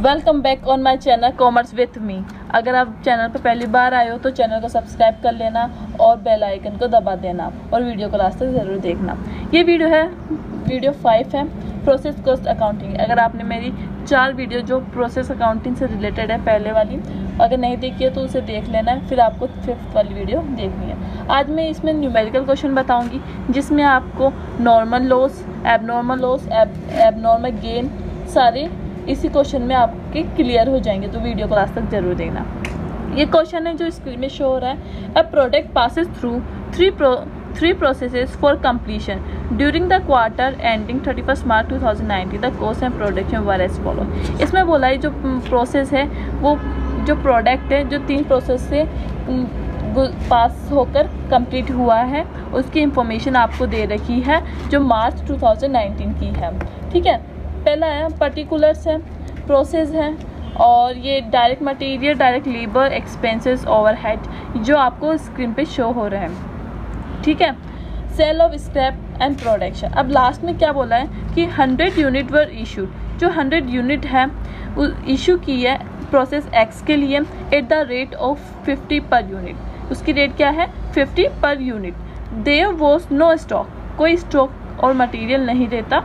Welcome back on my channel commerce with me. अगर आप channel पर पहली बार आए हो तो चैनल को सब्सक्राइब कर लेना और बेल आइकन को दबा देना और वीडियो को लास्ट तक ज़रूर देखना। ये वीडियो 5 है, प्रोसेस कॉस्ट अकाउंटिंग। अगर आपने मेरी 4 वीडियो जो प्रोसेस अकाउंटिंग से रिलेटेड है पहले वाली, अगर नहीं देखी है तो उसे देख लेना है, फिर आपको 5th वाली वीडियो देखनी है। आज मैं इसमें न्यूमेरिकल क्वेश्चन बताऊँगी जिसमें आपको नॉर्मल लॉस, एबनॉर्मल गेन सारे इसी क्वेश्चन में आपके क्लियर हो जाएंगे, तो वीडियो को लास्ट तक जरूर देखना। ये क्वेश्चन है जो स्क्रीन में शो हो रहा है। A product passes through three processes for completion during the quarter ending 31 March 2019। The cost and production were as follow. इसमें बोला है जो प्रोसेस है, वो जो प्रोडक्ट है जो 3 प्रोसेस से पास होकर कंप्लीट हुआ है, उसकी इंफॉर्मेशन आपको दे रखी है जो मार्च 2019 की है। ठीक है, पहला है पर्टिकुलर्स है, प्रोसेस है, और ये direct material, direct labour, expenses, overhead जो आपको स्क्रीन पे शो हो रहे हैं। ठीक है, sale of scrap and production. अब लास्ट में क्या बोला है कि 100 यूनिट वर इशूड। जो 100 यूनिट है इशू की है प्रोसेस एक्स के लिए एट द रेट ऑफ 50 पर यूनिट। उसकी रेट क्या है? 50 पर unit. There was no stock, कोई स्टॉक और मटेरियल नहीं रहता,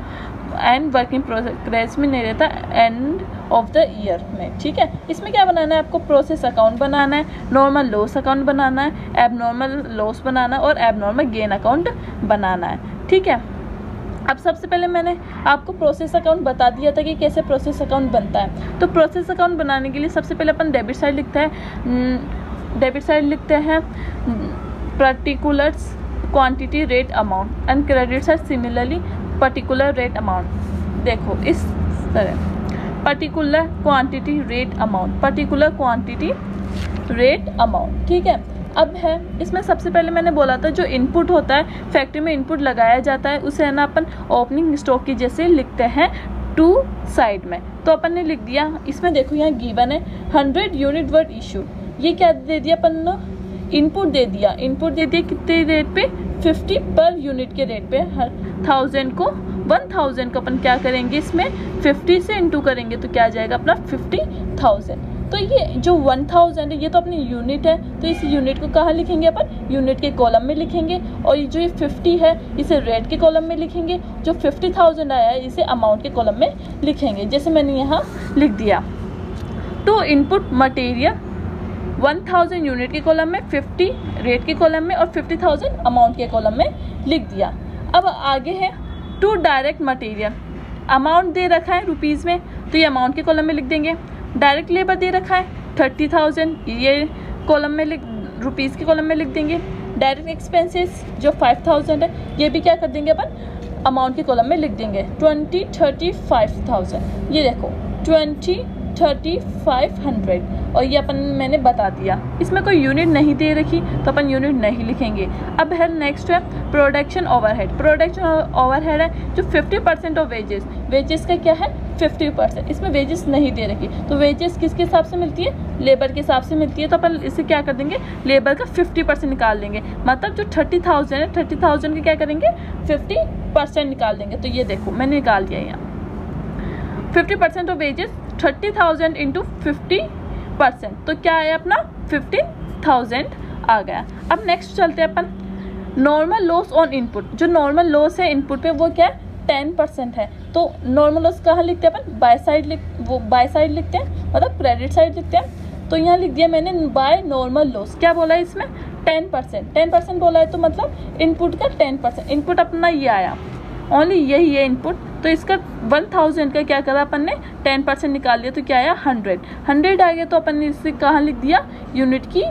एंड वर्किंग प्रोग्रेस में नहीं रहता एंड ऑफ द ईयर में। ठीक है, इसमें क्या बनाना है आपको? प्रोसेस अकाउंट बनाना है, नॉर्मल लॉस अकाउंट बनाना है, एबनॉर्मल लॉस बनाना है और एबनॉर्मल गेन अकाउंट बनाना है। ठीक है, अब सबसे पहले मैंने आपको प्रोसेस अकाउंट बता दिया था कि कैसे प्रोसेस अकाउंट बनता है। तो प्रोसेस अकाउंट बनाने के लिए सबसे पहले अपन डेबिट साइड लिखते हैं particulars quantity rate amount, and credit side similarly particular rate amount. देखो इस तरह particular quantity rate amount, particular quantity rate amount. ठीक है, अब है इसमें सबसे पहले मैंने बोला था जो इनपुट होता है, फैक्ट्री में इनपुट लगाया जाता है, उसे है ना अपन ओपनिंग स्टॉक की जैसे लिखते हैं 2 साइड में। तो अपन ने लिख दिया। इसमें देखो यहाँ गिवन है 100 यूनिट वर इशू। ये क्या दे दिया अपन ने? इनपुट दे दिया। इनपुट दे दिया कितने रेट पे? 50 पर यूनिट के रेट पे। 1000 को 1000 को अपन क्या करेंगे, इसमें 50 से इंटू करेंगे तो क्या आ जाएगा अपना 50,000। तो ये जो 1000 है ये तो अपनी यूनिट है, तो इस यूनिट को कहाँ लिखेंगे अपन? यूनिट के कॉलम में लिखेंगे। और ये जो 50 है इसे रेट के कॉलम में लिखेंगे। जो 50,000 आया है इसे अमाउंट के कॉलम में लिखेंगे, जैसे मैंने यहाँ लिख दिया। टू इनपुट मटेरियल 1000 यूनिट के कॉलम में, 50 रेट के कॉलम में और 50,000 अमाउंट के कॉलम में लिख दिया। अब आगे है टू डायरेक्ट मटेरियल। अमाउंट दे रखा है रुपीज़ में, तो ये अमाउंट के कॉलम में लिख देंगे। डायरेक्ट लेबर दे रखा है 30,000, ये कॉलम में रुपीज़ के कॉलम में लिख देंगे। डायरेक्ट एक्सपेंसेस जो 5000 है ये भी क्या कर देंगे अपन? अमाउंट के कॉलम में लिख देंगे 20, 35,000। ये देखो 20, 3500, और ये अपन मैंने बता दिया। इसमें कोई यूनिट नहीं दे रखी तो अपन यूनिट नहीं लिखेंगे। अब है नेक्स्ट है प्रोडक्शन ओवरहेड। प्रोडक्शन ओवरहेड है जो 50% ऑफ वेजेस। वेजेस का क्या है? 50%। इसमें वेजेस नहीं दे रखी, तो वेजेस किसके हिसाब से मिलती है? लेबर के हिसाब से मिलती है। तो अपन इसे क्या कर देंगे? लेबर का 50% निकाल देंगे। मतलब जो 30,000 है 30,000 के क्या करेंगे? 50% निकाल देंगे। तो ये देखो मैंने निकाल दिया यहाँ 50% ऑफ वेजेस 30,000 इंटू 50%, तो क्या है अपना 15,000 आ गया। अब नेक्स्ट चलते हैं अपन नॉर्मल लॉस ऑन इनपुट। जो नॉर्मल लॉस है इनपुट पे वो क्या है? 10% है। तो नॉर्मल लॉस कहाँ लिखते हैं अपन? बाय साइड लिखते हैं, मतलब क्रेडिट साइड लिखते हैं। तो यहाँ लिख दिया मैंने बाय नॉर्मल लॉस। क्या बोला है इसमें? 10% बोला है, तो मतलब इनपुट का 10%। इनपुट अपना ये आया, ओनली यही है इनपुट। तो इसका 1000 का क्या करा अपन ने? 10% निकाल दिया, तो क्या आया? 100 आ गया। तो अपन ने इसे कहाँ लिख दिया? यूनिट की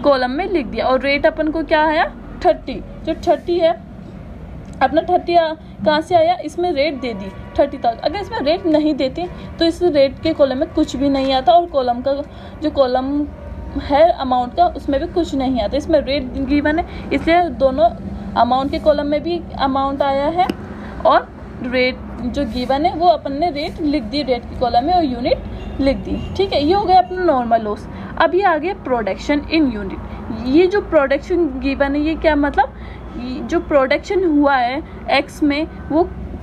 कॉलम में लिख दिया। और रेट अपन को क्या आया? 30। जो 30 है अपना 30 कहाँ से आया? इसमें रेट दे दी 30,000। अगर इसमें रेट नहीं देती तो इस रेट के कॉलम में कुछ भी नहीं आता, और कॉलम का जो कॉलम है अमाउंट का उसमें भी कुछ नहीं आता। इसमें रेट गिवन है, इसलिए दोनों अमाउंट के कॉलम में भी अमाउंट आया है और रेट जो गिवन है वो अपन ने रेट लिख दी रेट की कॉलम में और यूनिट लिख दी। ठीक है, ये हो गया अपना नॉर्मल लॉस। अब ये आ गया प्रोडक्शन इन यूनिट। ये जो प्रोडक्शन गिवन है ये क्या मतलब? जो प्रोडक्शन हुआ है एक्स में वो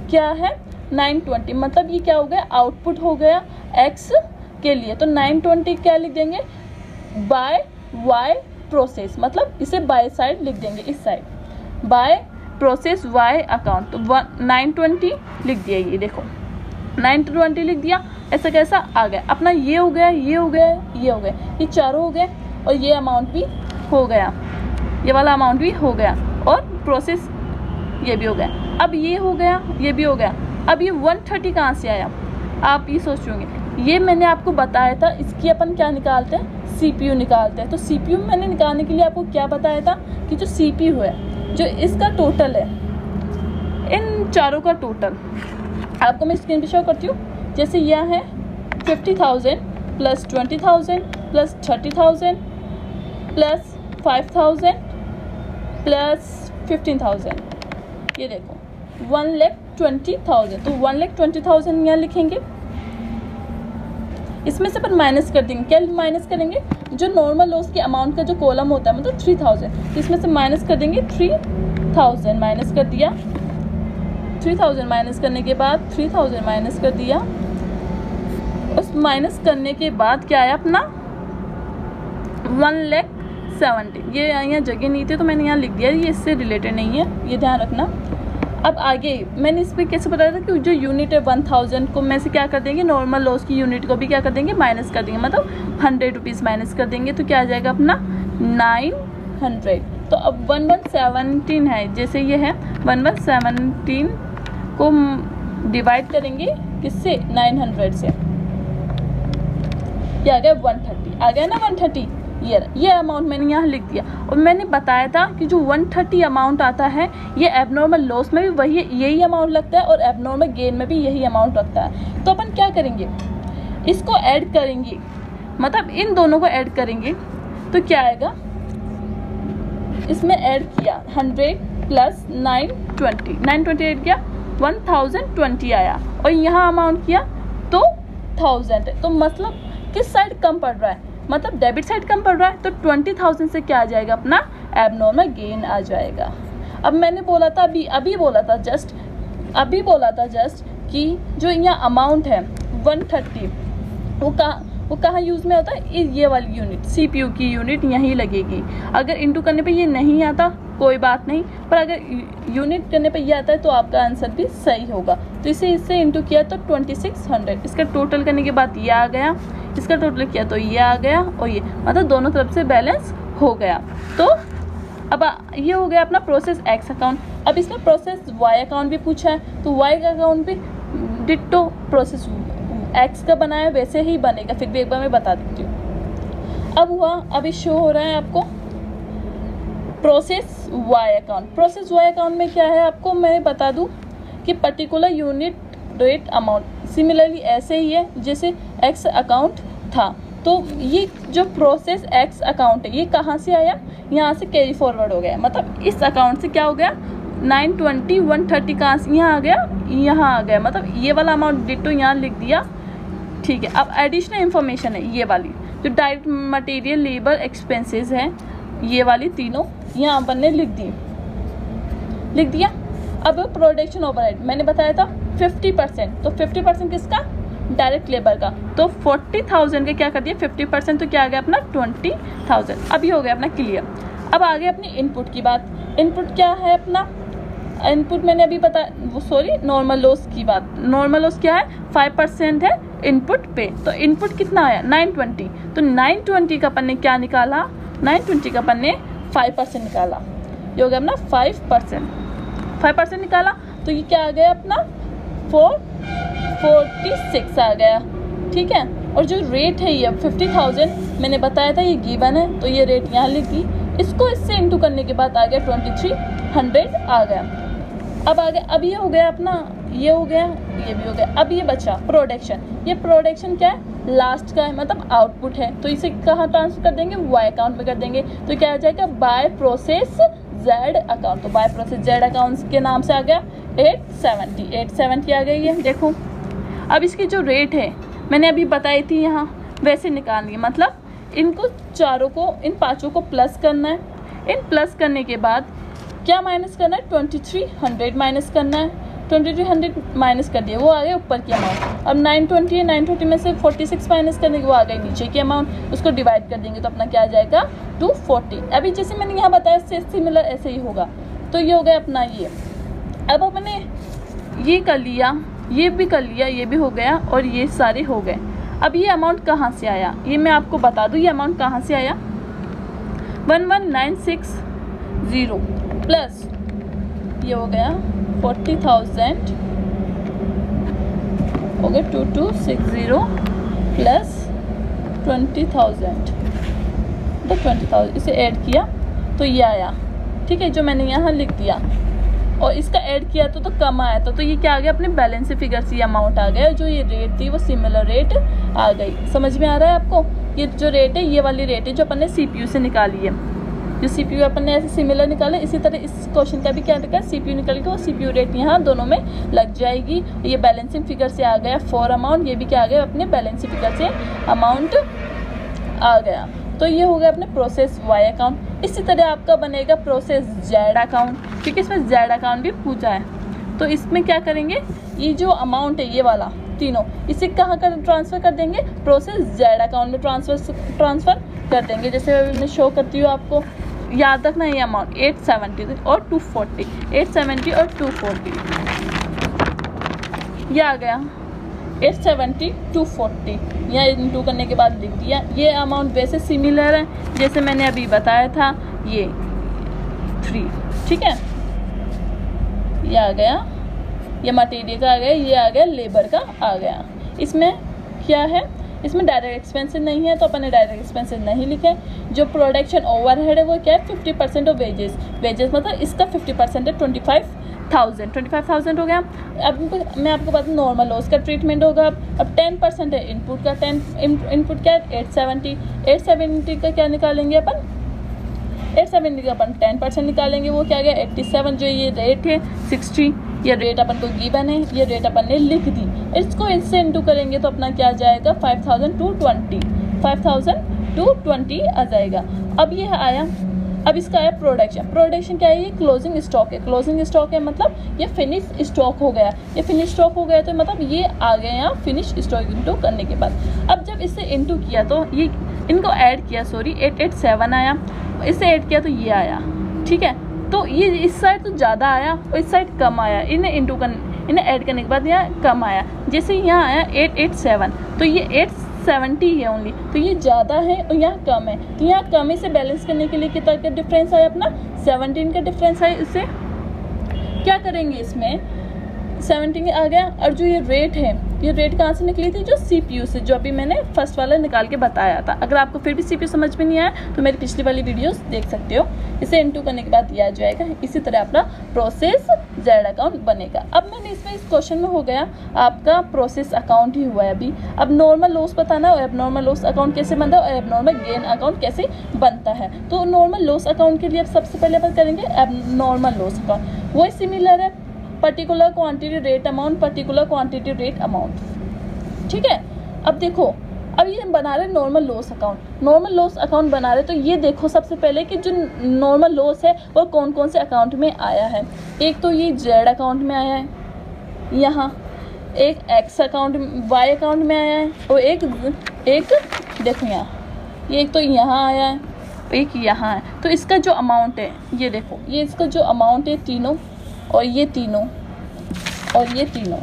क्या है? 920, मतलब ये क्या हो गया, आउटपुट हो गया x के लिए। तो 920 क्या लिख देंगे, बाय y प्रोसेस, मतलब इसे बाय साइड लिख देंगे, इस side by process y account. तो 920 लिख दिया, ये देखो 920 लिख दिया। ऐसा कैसा आ गया अपना, ये हो गया, ये हो गया, ये हो गया, ये चारों हो गए और ये अमाउंट भी हो गया, ये वाला अमाउंट भी हो गया और प्रोसेस ये भी हो गया। अब ये हो गया, ये भी हो गया। अब ये 130 कहाँ से आया, आप ये सोचोगे, ये मैंने आपको बताया था, इसकी अपन क्या निकालते हैं, CPU निकालते हैं। तो CPU मैंने निकालने के लिए आपको क्या बताया था कि जो CPU है, जो इसका टोटल है, इन चारों का टोटल आपको मैं स्क्रीन पे शो करती हूँ। जैसे यह है 50,000 प्लस 20,000 प्लस 30,000 प्लस 5,000 प्लस 15,000, ये देखो 1,20,000। तो 1,20,000 यहाँ लिखेंगे, इसमें से अपन माइनस कर देंगे, क्या माइनस करेंगे, जो नॉर्मल लॉस के अमाउंट का जो कॉलम होता है, मतलब 3,000, तो इसमें से माइनस कर देंगे 3,000, माइनस कर दिया 3,000, माइनस करने के बाद 3,000 माइनस कर दिया। उस माइनस करने के बाद क्या आया अपना 1,70,000। ये यहाँ जगह नहीं थी तो मैंने यहाँ लिख दिया, ये इससे रिलेटेड नहीं है, ये ध्यान रखना। अब आगे मैंने इस पर कैसे बताया था कि जो यूनिट है 1000 को में से क्या कर देंगे, नॉर्मल लॉस की यूनिट को भी क्या कर देंगे, माइनस कर देंगे, मतलब 100 रुपीज़ माइनस कर देंगे। तो क्या आ जाएगा अपना 900। तो अब 1117 है, जैसे ये है 1117 को डिवाइड करेंगे किससे, 900 से, ये आ गया 130, आ गया ना 130। ये अमाउंट मैंने यहाँ लिख दिया। और मैंने बताया था कि जो 130 अमाउंट आता है, ये एबनॉर्मल लॉस में भी वही यही अमाउंट लगता है और एबनॉर्मल गेन में भी यही अमाउंट लगता है। तो अपन क्या करेंगे, इसको ऐड करेंगे, मतलब इन दोनों को ऐड करेंगे तो क्या आएगा, इसमें ऐड किया 100 प्लस 920, 920 ऐड किया 1020 आया, और यहाँ अमाउंट किया तो 1000 है। तो मतलब किस साइड कम पड़ रहा है, मतलब डेबिट साइड कम पड़ रहा है। तो 20,000 से क्या आ जाएगा, अपना एबनॉर्मल गेन आ जाएगा। अब मैंने बोला था अभी बोला था जस्ट कि जो यहाँ अमाउंट है 130, वो कहाँ यूज़ में होता है, ये वाली यूनिट, CPU की यूनिट यहीं लगेगी। अगर इंटू करने पे ये नहीं आता कोई बात नहीं, पर अगर यूनिट करने पे ये आता है तो आपका आंसर भी सही होगा। तो इससे इंटू किया तो 2600, इसका टोटल करने के बाद ये आ गया, इसका टोटल किया तो ये आ गया, और ये मतलब दोनों तरफ से बैलेंस हो गया। तो अब ये हो गया अपना प्रोसेस X अकाउंट। अब इसमें प्रोसेस Y अकाउंट भी पूछा है, तो Y का अकाउंट भी डिट्टो प्रोसेस X का बनाया वैसे ही बनेगा, फिर भी एक बार मैं बता देती हूँ। अब हुआ, अभी शो हो रहा है आपको process Y account. Process Y account में क्या है, आपको मैं बता दूँ कि particular unit rate amount similarly ऐसे ही है जैसे X अकाउंट था। तो ये जो प्रोसेस X अकाउंट है, ये कहाँ से आया, यहाँ से कैरी फॉरवर्ड हो गया, मतलब इस अकाउंट से क्या हो गया, 920 130 कहाँ से यहाँ आ गया, मतलब ये वाला अमाउंट डिट्टो यहाँ लिख दिया, ठीक है। अब एडिशनल इन्फॉर्मेशन है ये वाली, जो डायरेक्ट मटेरियल लेबर एक्सपेंसेस है, ये वाली तीनों यहाँ अपन ने लिख दिया। अब प्रोडक्शन ओवरहेड मैंने बताया था 50%, तो 50% किसका, डायरेक्ट लेबर का। तो 40,000 का क्या कर दिया 50%, तो क्या आ गया अपना 20,000। अभी हो गया अपना क्लियर। अब आगे अपनी इनपुट की बात। इनपुट क्या है अपना, इनपुट मैंने अभी नॉर्मल लॉस की बात। नॉर्मल लॉस क्या है, 5% है इनपुट पे। तो इनपुट कितना आया 920, तो 920 का अपन ने क्या निकाला, 920 का अपन ने 5% निकाला, ये हो गया अपना 5% निकाला। तो ये क्या आ गया अपना 446 आ गया, ठीक है। और जो रेट है ये 50,000 मैंने बताया था, ये गिवन है, तो ये रेट यहाँ लिखी, इसको इससे इंटू करने के बाद आ गया 2300 आ गया। अब आ गया, अब ये हो गया अपना, ये हो गया, ये भी हो गया। अब ये बचा प्रोडक्शन। ये प्रोडक्शन क्या है, लास्ट का है, मतलब आउटपुट है, तो इसे कहाँ ट्रांसफर कर देंगे, Y अकाउंट में कर देंगे। तो क्या आ जाएगा, बाय प्रोसेस Z अकाउंट। तो बाय प्रोसेस Z अकाउंट के नाम से आ गया 870 आ गई है, देखो। अब इसकी जो रेट है मैंने अभी बताई थी, यहाँ वैसे निकालनी है, मतलब इनको चारों को, इन पाँचों को प्लस करना है। इन प्लस करने के बाद क्या माइनस करना है, 2300 माइनस करना है। 2200 माइनस कर दिया, वो आ गया ऊपर की अमाउंट। अब 920 है, 920 में से 46 माइनस करने के वो आ गई नीचे की अमाउंट, उसको डिवाइड कर देंगे तो अपना क्या आ जाएगा 240। अभी जैसे मैंने यहाँ बताया सिमिलर ऐसे ही होगा। तो ये हो गया अपना ये। अब अपने ये कर लिया, ये भी कर लिया, ये भी हो गया और ये सारे हो गए। अब ये अमाउंट कहाँ से आया ये मैं आपको बता दूँ। ये अमाउंट कहाँ से आया, 11960 प्लस ये हो गया 40,000 हो गया 2260 प्लस 20,000 तो 20,000 इसे ऐड किया तो ये आया, ठीक है, जो मैंने यहाँ लिख दिया। और इसका ऐड किया तो कम आया तो ये क्या आ गया, अपने बैलेंस फिगर से ये अमाउंट आ गया। जो ये रेट थी वो सिमिलर रेट आ गई। समझ में आ रहा है आपको। ये जो रेट है ये वाली रेट है जो अपन ने CPU से निकाली है। जो CPU अपन ने ऐसे सिमिलर निकाला, इसी तरह इस क्वेश्चन का भी क्या रखा है, CPU निकल के वो CPU रेट यहाँ दोनों में लग जाएगी। ये बैलेंसिंग फिगर से आ गया फॉर अमाउंट, ये भी क्या आ गया अपने बैलेंसिंग फिगर से अमाउंट आ गया। तो ये हो गया अपने प्रोसेस Y अकाउंट। इसी तरह आपका बनेगा प्रोसेस Z अकाउंट, क्योंकि इसमें Z अकाउंट भी पूछा है। तो इसमें क्या करेंगे, ये जो अमाउंट है ये वाला तीनों, इसे कहाँ कर ट्रांसफ़र कर देंगे, प्रोसेस Z अकाउंट में ट्रांसफ़र कर देंगे। जैसे मैं शो करती हूँ आपको, याद रखना ये अमाउंट 870 और 240, 870 और 240 ये आ गया 870 240। यहाँ इंटू करने के बाद लिख दिया। ये अमाउंट वैसे सिमिलर है जैसे मैंने अभी बताया था, ये 3, ठीक है। ये आ गया, ये मटेरियल का आ गया, ये आ गया लेबर का आ गया। इसमें क्या है, इसमें डायरेक्ट एक्सपेंसेस नहीं है तो अपन ने डायरेक्ट एक्सपेंसेस नहीं लिखे। जो प्रोडक्शन ओवरहेड है वो क्या है 50% ऑफ वेजेस, वेजेस मतलब इसका 50% है 25,000 हो गया। अब मैं आपको बता दूँ नॉर्मल लॉस का ट्रीटमेंट होगा। अब 10% है इनपुट का, 10 इनपुट क्या है 870 का क्या निकालेंगे अपन, 870 का अपन 10% निकालेंगे, वो क्या गया 87। जो ये रेट है 60, ये रेट अपन को गिवन है, ये रेट अपन ने लिख दी। इसको इससे इंटू करेंगे तो अपना क्या आ जाएगा 5,220 आ जाएगा। अब ये आया, अब इसका आया प्रोडक्शन क्या है, ये क्लोजिंग स्टॉक है। क्लोजिंग स्टॉक है मतलब ये फिनिश स्टॉक हो गया, ये फिनिश स्टॉक हो गया तो मतलब ये आ गया यहाँ फिनिश स्टॉक इंटू करने के बाद। अब जब इससे इंटू किया तो ये इनको ऐड किया, सॉरी 887 आया, इससे ऐड किया तो ये आया, ठीक है। तो ये इस साइड तो ज़्यादा आया और इस साइड कम आया, इन्हें ऐड करने के बाद यहाँ कम आया। जैसे यहाँ आया 887 तो ये 870 है ओनली, तो ये ज़्यादा है और यहाँ कम है, तो यहाँ कम से बैलेंस करने के लिए कितना का डिफरेंस आया, अपना 17 का डिफरेंस आया। इससे क्या करेंगे, इसमें 17 आ गया। और जो ये रेट है, ये रेट कहाँ से निकली थी, जो CPU से, जो अभी मैंने फर्स्ट वाला निकाल के बताया था। अगर आपको फिर भी CPU समझ में नहीं आया तो मेरी पिछली वाली वीडियोस देख सकते हो। इसे इंटू करने के बाद ये आ जाएगा। इसी तरह अपना प्रोसेस Z अकाउंट बनेगा। अब मैंने इसमें इस क्वेश्चन में हो गया आपका प्रोसेस अकाउंट ही हुआ है अभी। अब नॉर्मल लॉस बताना और एबनॉर्मल लॉस अकाउंट कैसे बनता है और एबनॉर्मल गेन अकाउंट कैसे बनता है। तो नॉर्मल लॉस अकाउंट के लिए अब सबसे पहले अपन करेंगे एबनॉर्मल लॉस अकाउंट। वही सिमिलर है, particular quantity rate amount, particular quantity rate amount, ठीक है। अब देखो, अब ये बना रहे normal loss account. Normal loss account बना रहे तो ये देखो सबसे पहले कि जो नॉर्मल लॉस है वो कौन कौन से अकाउंट में आया है। एक तो ये Z अकाउंट में आया है, यहाँ एक X अकाउंट Y अकाउंट में आया है और एक देखो यहाँ, ये एक तो यहाँ आया है, एक यहाँ है। तो इसका जो अमाउंट है ये देखो, ये इसका जो अमाउंट है तीनों और ये तीनों और ये तीनों,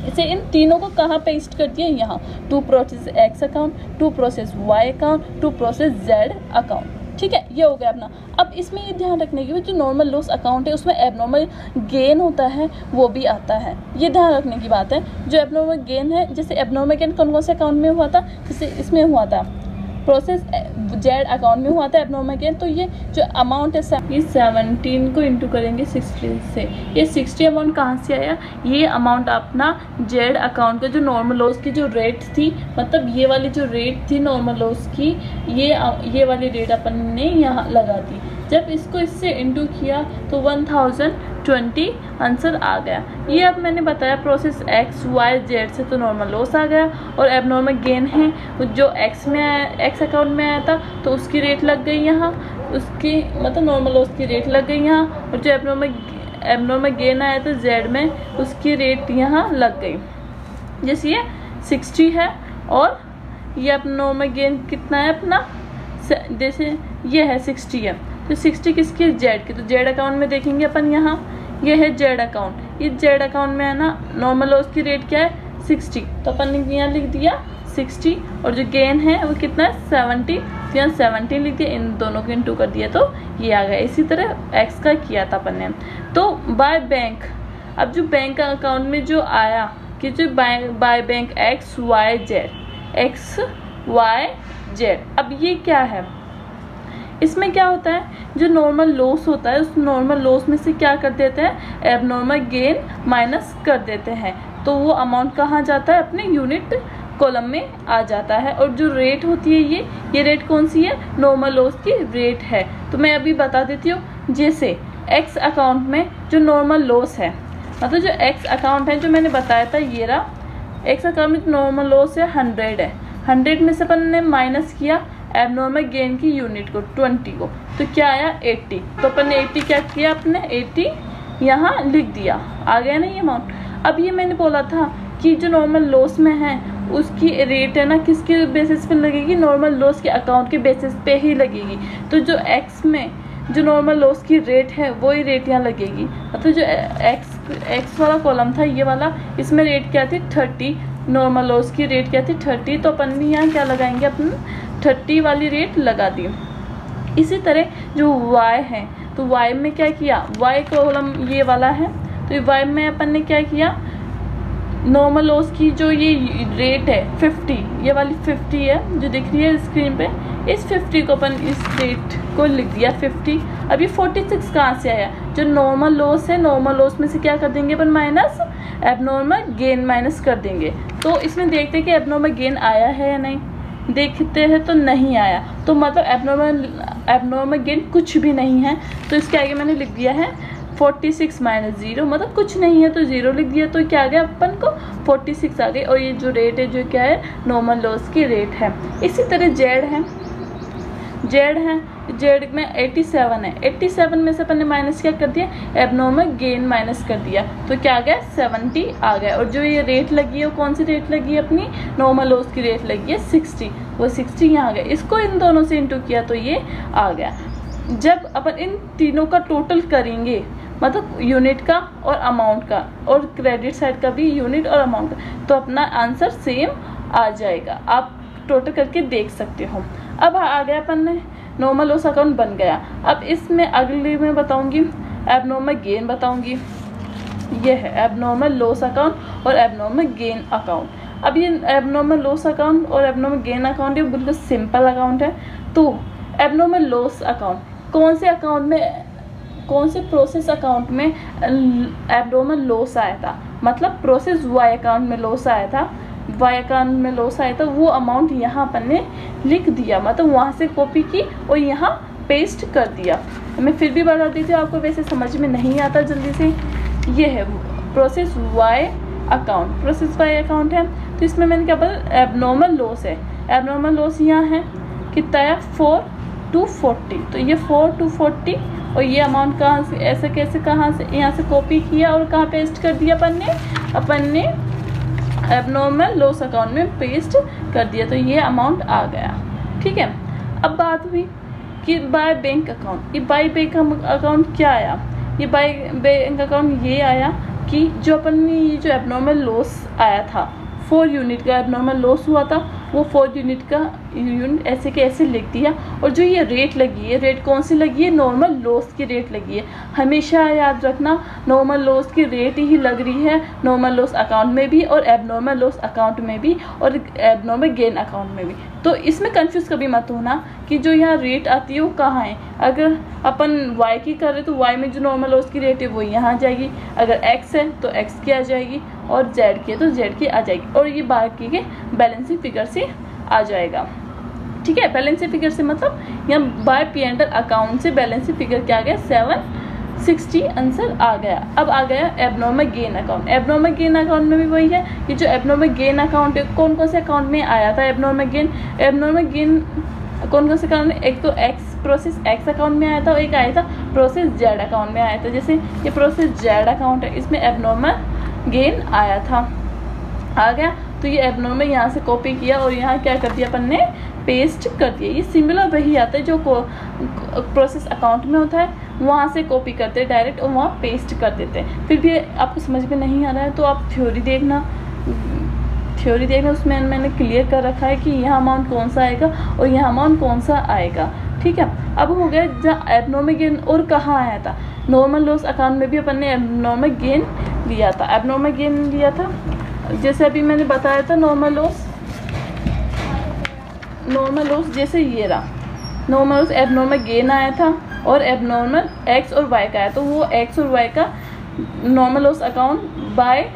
इसे इन तीनों को कहाँ पेस्ट कर दिया, यहाँ। To process X account, to process Y account, to process Z account, ठीक है। ये हो गया अपना। अब इसमें ये ध्यान रखने की जो नॉर्मल लॉस अकाउंट है उसमें एबनॉर्मल गेन होता है वो भी आता है, ये ध्यान रखने की बात है। जो एबनॉर्मल गेन है, जैसे एबनॉर्मल गेन कौन कौन से अकाउंट में हुआ था, जैसे इसमें हुआ था प्रोसेस Z अकाउंट में हुआ था एबनॉर्मल गेन। तो ये जो अमाउंट है 17 को इंटू करेंगे 60 से, ये 60 अमाउंट कहाँ से आया, ये अमाउंट अपना Z अकाउंट का जो नॉर्मल लॉस की जो रेट थी, मतलब ये वाली जो रेट थी नॉर्मल लॉस की, ये वाली रेट अपन ने यहाँ लगा दी। जब इसको इससे इंटू किया तो 1020 आंसर आ गया। ये अब मैंने बताया प्रोसेस X Y Z से तो नॉर्मल लॉस आ गया और एबनॉर्मल गेन है जो X में आया, X अकाउंट में आया था तो उसकी रेट लग गई यहाँ, उसकी मतलब नॉर्मल लॉस की रेट लग गई यहाँ। और जो एबनॉर्मल एबनॉर्मल गेन आया तो जेड में उसकी रेट यहाँ लग गई। जैसे ये 60 है और ये एबनॉर्मल गेन कितना है अपना, जैसे ये है 60 है तो 60 किसकी, जेड की। तो जेड अकाउंट में देखेंगे अपन, यहाँ ये है जेड अकाउंट, इस जेड अकाउंट में है ना नॉर्मल लॉस की रेट क्या है 60, तो अपन ने यहाँ लिख दिया 60 और जो गेन है वो कितना है 70, तो यहाँ 70 लिख दिया, इन दोनों को इनटू कर दिया तो ये आ गया। इसी तरह एक्स का किया था अपन ने। तो बाय बैंक, अब जो बैंक अकाउंट में जो आया कि जो by bank X Y Z, अब ये क्या है, इसमें क्या होता है, जो नॉर्मल लॉस होता है उस नॉर्मल लॉस में से क्या कर देते हैं, एबनॉर्मल गेन माइनस कर देते हैं, तो वो अमाउंट कहाँ जाता है, अपने यूनिट कॉलम में आ जाता है। और जो रेट होती है ये रेट कौन सी है, नॉर्मल लॉस की रेट है। तो मैं अभी बता देती हूँ, जैसे एक्स अकाउंट में जो नॉर्मल लॉस है, मतलब जो एक्स अकाउंट है जो मैंने बताया था, ये रहा एक्स अकाउंट में नॉर्मल लॉस है 100 है, 100 में से अपन ने माइनस किया एबनॉर्मल गेन की यूनिट को 20 को, तो क्या आया 80, तो अपन ने 80 क्या किया, अपने 80 यहाँ लिख दिया, आ गया ना ये अमाउंट। अब ये मैंने बोला था कि जो नॉर्मल लॉस में है उसकी रेट है ना किसके बेसिस पे लगेगी, नॉर्मल लॉस के अकाउंट के बेसिस पे ही लगेगी। तो जो एक्स में जो नॉर्मल लॉस की रेट है वही रेट यहाँ लगेगी। मतलब जो एक्स वाला कॉलम था ये वाला, इसमें रेट क्या थी 30, नॉर्मल लॉस की रेट क्या थी 30, तो अपन भी यहाँ क्या लगाएंगे, अपन 30 वाली रेट लगा दी। इसी तरह जो y है, तो y में क्या किया, y कॉलम ये वाला है, तो y में अपन ने क्या किया, नॉर्मल लॉस की जो ये रेट है 50, ये वाली 50 है जो दिख रही है स्क्रीन पे, इस 50 को अपन इस रेट को लिख दिया 50। अब ये 46 कहाँ से आया, जो नॉर्मल लॉस है, नॉर्मल लॉस में से क्या कर देंगे अपन माइनस, एबनॉर्मल गेन माइनस कर देंगे। तो इसमें देखते हैं कि एबनॉर्मल गेन आया है या नहीं, देखते हैं तो नहीं आया, तो मतलब एबनॉर्मल गेन कुछ भी नहीं है। तो इसके आगे मैंने लिख दिया है 46 माइनस 0, मतलब कुछ नहीं है तो 0 लिख दिया, तो क्या आ गया अपन को 46 आ गई। और ये जो रेट है जो क्या है, नॉर्मल लॉस की रेट है। इसी तरह जेड में 87 है, 87 में से अपन ने माइनस क्या कर दिया, एबनॉर्मल गेन माइनस कर दिया, तो क्या आ गया 70 आ गया। और जो ये रेट लगी है वो कौन सी रेट लगी है, अपनी नॉर्मल लॉस की रेट लगी है 60, वो 60 यहाँ आ गया। इसको इन दोनों से इंटू किया तो ये आ गया। जब अपन इन तीनों का टोटल करेंगे, मतलब यूनिट का और अमाउंट का, और क्रेडिट साइड का भी यूनिट और अमाउंट का, तो अपना आंसर सेम आ जाएगा। आप टोटल करके देख सकते हो। अब आ गया अपन ने नॉर्मल लॉस अकाउंट बन गया। अब इसमें अगली में बताऊंगी एबनॉर्मल गेन बताऊंगी। ये है एबनॉर्मल लॉस अकाउंट और एबनॉर्मल गेन अकाउंट। अब ये एबनॉर्मल लॉस अकाउंट और एबनॉर्मल गेन अकाउंट ये बिल्कुल सिंपल अकाउंट है। तो एबनॉर्मल लॉस अकाउंट कौन से प्रोसेस अकाउंट में एबनॉर्मल लॉस आया था, मतलब प्रोसेस वाई अकाउंट में लॉस आया था, वाई अकाउंट में लॉस आया था, वो अमाउंट यहाँ अपन ने लिख दिया, मतलब वहाँ से कॉपी की और यहाँ पेस्ट कर दिया। मैं फिर भी बता देती हूँ, आपको वैसे समझ में नहीं आता जल्दी से। ये है प्रोसेस वाई अकाउंट है। तो इसमें मैंने क्या बोला, एबनॉर्मल लॉस है, एबनॉर्मल लॉस यहाँ है कितना है 4 to 40, तो ये 4 to 40 और ये अमाउंट कहाँ से ऐसे कैसे कहाँ से यहाँ से कॉपी किया और कहाँ पेस्ट कर दिया अपन ने एबनॉर्मल लॉस अकाउंट में पेस्ट कर दिया, तो ये अमाउंट आ गया। ठीक है। अब बात हुई कि बाय बैंक अकाउंट। ये बाय बैंक अकाउंट क्या आया, ये बाय बैंक अकाउंट ये आया कि जो अपन ने ये जो एबनॉर्मल लॉस आया था 4 यूनिट का एबनॉर्मल लॉस हुआ था, वो 4 यूनिट का यूनिट ऐसे के ऐसे लिख दिया। और जो ये रेट लगी है, रेट कौन सी लगी है, नॉर्मल लॉस की रेट लगी है। हमेशा याद रखना नॉर्मल लॉस की रेट ही लग रही है नॉर्मल लॉस अकाउंट में भी और एबनॉर्मल लॉस अकाउंट में भी और एबनॉर्मल गेन अकाउंट में भी। तो इसमें कंफ्यूज कभी मत होना कि जो यहाँ रेट आती है वो कहाँ है। अगर अपन वाई की कर रहे तो वाई में जो नॉर्मल लॉस की रेट है वो यहाँ आ जाएगी, अगर एक्स है तो एक्स की आ जाएगी और जेड की है तो जेड की आ जाएगी, और ये बाकी के बैलेंसिंग फिगर से आ जाएगा। ठीक है, बैलेंसिंग फिगर से मतलब यहाँ बाय P&L अकाउंट से बैलेंसिंग फिगर क्या आ गया 760 आंसर आ गया। अब आ गया abnormal gain account. Abnormal gain account में भी वही है कि जो एबनॉर्मल गेन अकाउंट है कौन कौन से अकाउंट में आया था एबनॉर्मल गेन कौन कौन से अकाउंट में, एक तो एक्स प्रोसेस एक्स अकाउंट में आया था और एक आया था प्रोसेस जेड अकाउंट में आया था। जैसे ये प्रोसेस जेड अकाउंट है, इसमें एबनॉर्मल गेन आया था, आ गया। तो ये एबनॉर्मल यहाँ से कॉपी किया और यहाँ क्या कर दिया अपन ने, पेस्ट कर दिया। ये सिमिलर वही आता है जो प्रोसेस अकाउंट में होता है, वहाँ से कॉपी करते हैं डायरेक्ट और वहाँ पेस्ट कर देते हैं। फिर भी आपको समझ में नहीं आ रहा है तो आप थ्योरी देखना, उसमें मैंने क्लियर कर रखा है कि यहाँ अमाउंट कौन सा आएगा और यहाँ अमाउंट कौन सा आएगा, ठीक है। अब हो गया जहाँ एबनॉर्मल गेन और कहाँ आया था, नॉर्मल लॉस अकाउंट में भी अपन ने एबनॉर्मल गेन लिया था। एबनॉर्मल गेन लिया था जैसे अभी मैंने बताया था, नॉर्मल लॉस जैसे ये रहा, नॉर्मल लॉस एबनॉर्मल गेन आया था और एबनॉर्मल एक्स और वाई का आया। तो वो एक्स और वाई का normal loss account by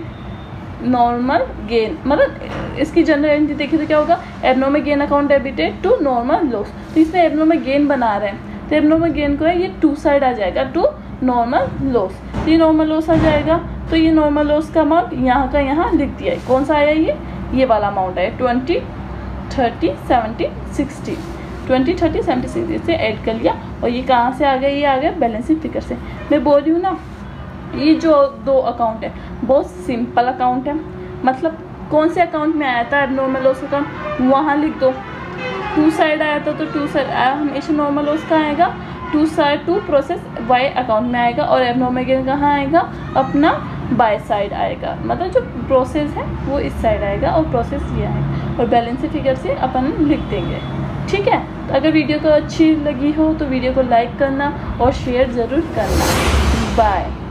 normal gain, मतलब इसकी जनरल एंट्री देखिए तो क्या होगा, abnormal gain account debited to normal loss. तो इसमें एबनॉर्मल गेन बना रहे हैं तो एबनॉर्मल गेन को है ये टू साइड आ जाएगा, टू नॉर्मल लॉस। तो ये नॉर्मल लॉस आ जाएगा, तो ये नॉर्मल लॉस का अमाउंट यहाँ का यहाँ लिख दिया है। कौन सा आया, ये वाला अमाउंट है 20, 30, 70, 60, 20, 30, 70, 60 इसे ऐड कर लिया और ये कहाँ से आ गया, ये आ गया बैलेंसिंग फिगर से। मैं बोल रही हूँ ना, ये जो दो अकाउंट है बहुत सिंपल अकाउंट है, मतलब कौन से अकाउंट में आया था एबनॉर्मल लॉस अकाउंट, वहाँ लिख दो। टू साइड आया था तो टू साइड आया, हमेशा नॉर्मल लॉस का आएगा, to side to process Y account में आएगा और एबनॉर्मल गेन कहाँ आएगा, अपना बाय साइड आएगा, मतलब जो प्रोसेस है वो इस साइड आएगा और प्रोसेस ये आएगा और बैलेंस फिगर से अपन लिख देंगे, ठीक है। तो अगर वीडियो को अच्छी लगी हो तो वीडियो को लाइक करना और शेयर ज़रूर करना। बाय।